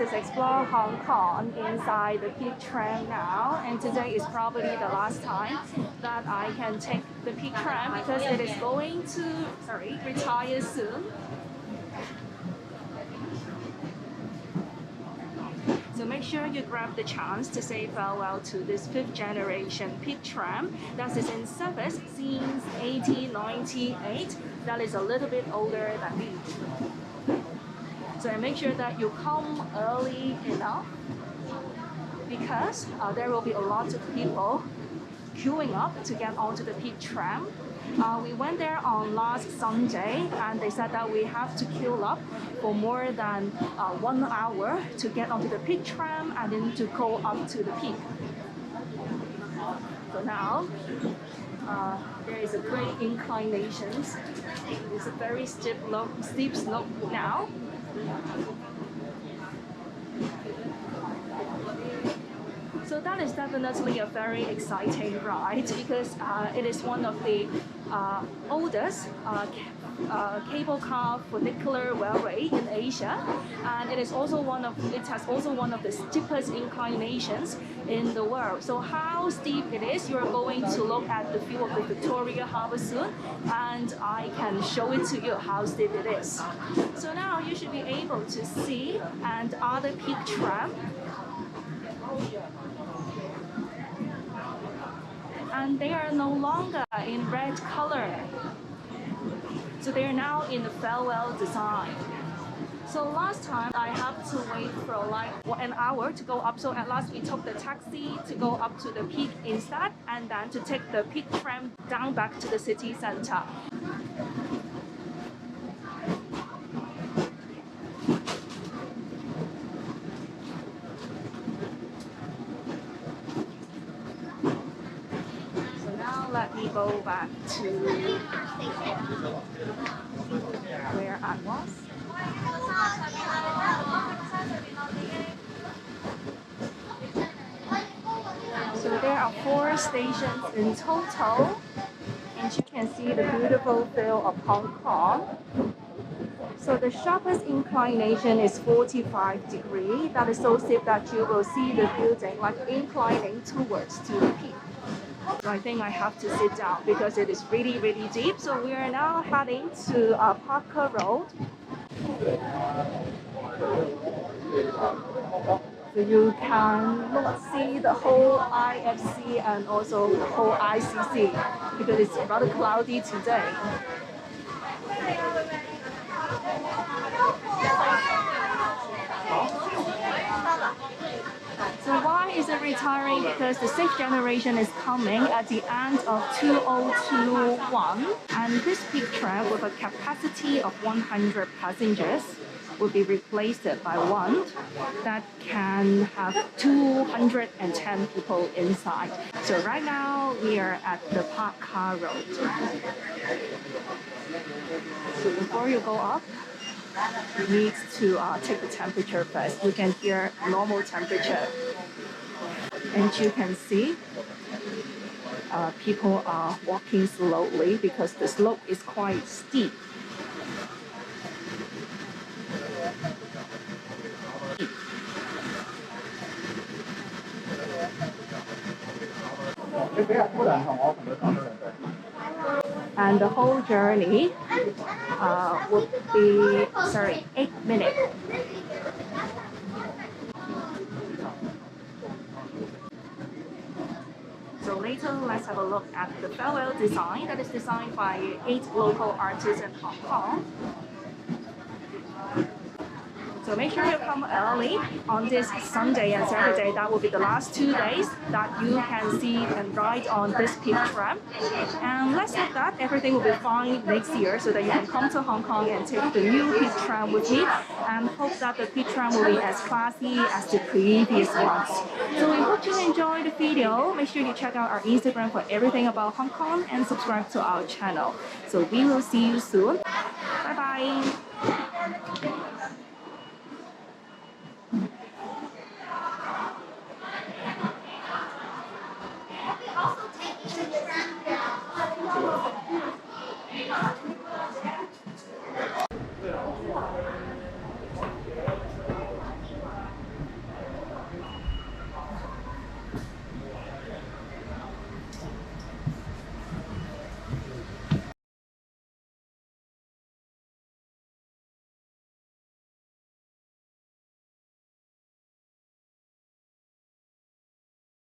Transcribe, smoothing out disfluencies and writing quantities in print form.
is explore Hong Kong inside the Peak Tram now, and today is probably the last time that I can take the Peak Tram because it is going to retire soon. So make sure you grab the chance to say farewell to this 5th generation Peak Tram that is in service since 1898. That is a little bit older than me. So make sure that you come early enough because there will be a lot of people queuing up to get onto the Peak Tram. We went there on last Sunday and they said that we have to queue up for more than 1 hour to get onto the Peak Tram and then to go up to the peak. So now there is a great inclinations. It's a very steep slope now. So that is definitely a very exciting ride because it is one of the oldest cable car funicular railway in Asia, and it has also one of the steepest inclinations in the world. So how steep it is, you're going to look at the view of the Victoria Harbour soon, and I can show it to you how steep it is. So now you should be able to see and other Peak Tram. And they are no longer in red color. So they are now in the farewell design. So last time I have to wait for like 1 hour to go up. So at last we took the taxi to go up to the peak instead and then to take the Peak Tram down back to the city center. Let me go back to where I was. So there are 4 stations in total, and you can see the beautiful view of Hong Kong. So the sharpest inclination is 45 degrees. That is so steep that you will see the building like inclining towards to the peak. So I think I have to sit down because it is really, really deep. So we are now heading to Parker Road. So you can see the whole IFC and also the whole ICC because it's rather cloudy today. So why is it retiring? Because the 6th generation is coming at the end of 2021, and this Peak Tram with a capacity of 100 passengers will be replaced by one that can have 210 people inside. So right now we are at the Parker Road. So before you go up, you need to take the temperature first. You can hear normal temperature. And you can see people are walking slowly because the slope is quite steep. And the whole journey would be 8 minutes. So later, let's have a look at the farewell design that is designed by 8 local artists in Hong Kong. So make sure you come early on this Sunday and Saturday. That will be the last 2 days that you can see and ride on this Peak Tram. And let's hope that everything will be fine next year so that you can come to Hong Kong and take the new Peak Tram with me. And hope that the Peak Tram will be as classy as the previous ones. So we hope you enjoyed the video. Make sure you check out our Instagram for everything about Hong Kong and subscribe to our channel. So we will see you soon. Bye bye.